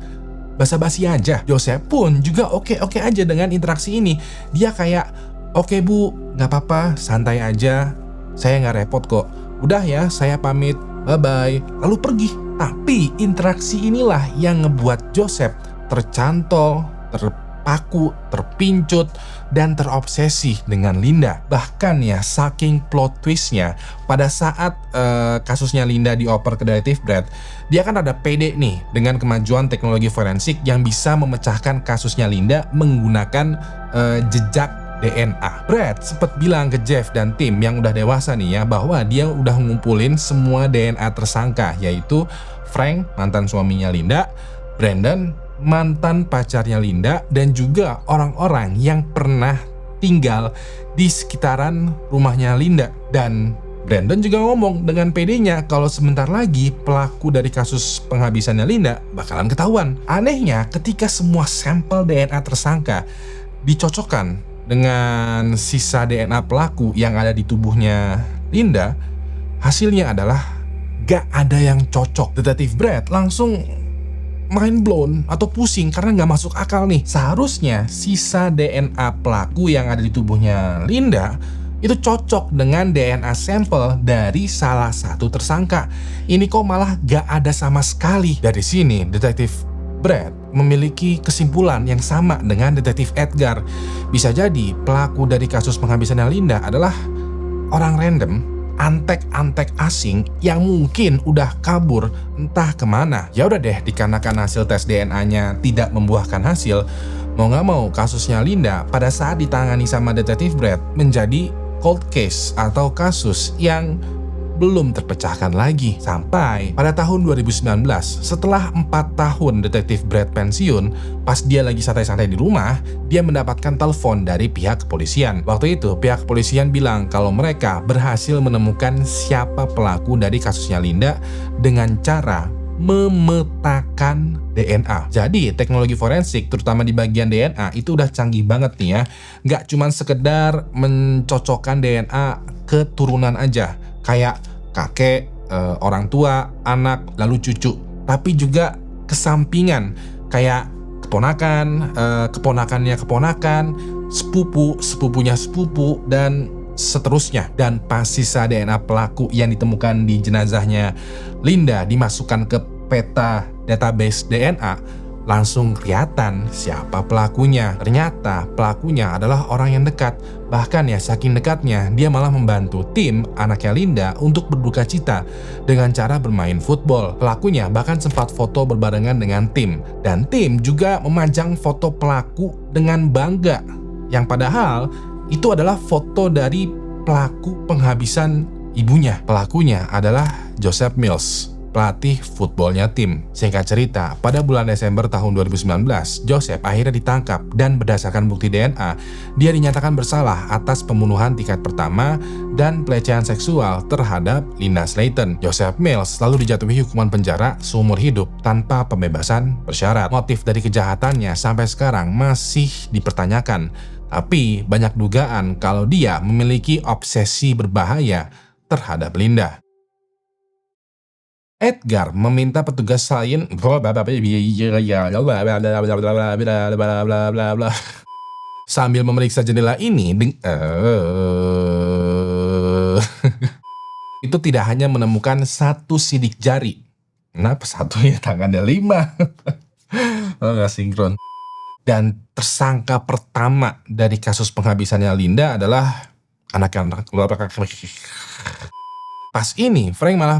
basa-basi aja. Joseph pun juga oke aja dengan interaksi ini. Dia kayak, oke bu, nggak apa-apa, santai aja, saya nggak repot kok, udah ya saya pamit, bye bye, lalu pergi. Tapi interaksi inilah yang ngebuat Joseph tercantol, terpaku, terpincut, dan terobsesi dengan Linda. Bahkan ya, saking plot twistnya, pada saat kasusnya Linda dioper ke detektif Brad, dia kan ada pede nih dengan kemajuan teknologi forensik yang bisa memecahkan kasusnya Linda menggunakan jejak DNA. Brad sempat bilang ke Jeff dan tim yang udah dewasa nih ya, bahwa dia udah ngumpulin semua DNA tersangka, yaitu Frank, mantan suaminya Linda, Brandon, mantan pacarnya Linda, dan juga orang-orang yang pernah tinggal di sekitaran rumahnya Linda. Dan Brandon juga ngomong dengan pedenya kalau sebentar lagi pelaku dari kasus penghabisannya Linda bakalan ketahuan. Anehnya, ketika semua sampel DNA tersangka dicocokkan dengan sisa DNA pelaku yang ada di tubuhnya Linda, hasilnya adalah gak ada yang cocok. Detektif Brad langsung mind blown atau pusing karena nggak masuk akal nih. Seharusnya sisa DNA pelaku yang ada di tubuhnya Linda itu cocok dengan DNA sampel dari salah satu tersangka. Ini kok malah gak ada sama sekali. Dari sini detektif Brad memiliki kesimpulan yang sama dengan detektif Edgar. Bisa jadi pelaku dari kasus penghabisannya Linda adalah orang random, antek-antek asing yang mungkin udah kabur entah kemana. Ya udah deh, dikarenakan hasil tes DNA-nya tidak membuahkan hasil, mau nggak mau kasusnya Linda pada saat ditangani sama detektif Brad menjadi cold case atau kasus yang belum terpecahkan lagi. Sampai pada tahun 2019, setelah 4 tahun detektif Brad pensiun, pas dia lagi santai-santai di rumah, dia mendapatkan telepon dari pihak kepolisian. Waktu itu, pihak kepolisian bilang kalau mereka berhasil menemukan siapa pelaku dari kasusnya Linda dengan cara memetakan DNA. Jadi teknologi forensik terutama di bagian DNA itu udah canggih banget nih ya. Nggak cuman sekedar mencocokkan DNA keturunan aja, kayak kakek, orang tua, anak, lalu cucu, tapi juga kesampingan kayak keponakan, keponakannya keponakan, sepupu, sepupunya sepupu, dan seterusnya. Dan pas sisa DNA pelaku yang ditemukan di jenazahnya Linda dimasukkan ke peta database DNA, langsung kelihatan siapa pelakunya. Ternyata pelakunya adalah orang yang dekat. Bahkan ya saking dekatnya, dia malah membantu tim anaknya Linda untuk berduka cita dengan cara bermain football. Pelakunya bahkan sempat foto berbarengan dengan tim. Dan tim juga memajang foto pelaku dengan bangga. Yang padahal itu adalah foto dari pelaku penghabisan ibunya. Pelakunya adalah Joseph Mills, pelatih footballnya tim. Singkat cerita, pada bulan Desember tahun 2019, Joseph akhirnya ditangkap dan berdasarkan bukti DNA, dia dinyatakan bersalah atas pembunuhan tingkat pertama dan pelecehan seksual terhadap Linda Slayton. Joseph Mills lalu dijatuhi hukuman penjara seumur hidup tanpa pembebasan bersyarat. Motif dari kejahatannya sampai sekarang masih dipertanyakan, tapi banyak dugaan kalau dia memiliki obsesi berbahaya terhadap Linda. Edgar meminta petugas lain sambil memeriksa jendela ini itu tidak hanya menemukan satu sidik jari. Kenapa satunya tangannya 5? Nggak sinkron. Dan tersangka pertama dari kasus penghabisannya Linda adalah anak-anak. Pas ini Frank malah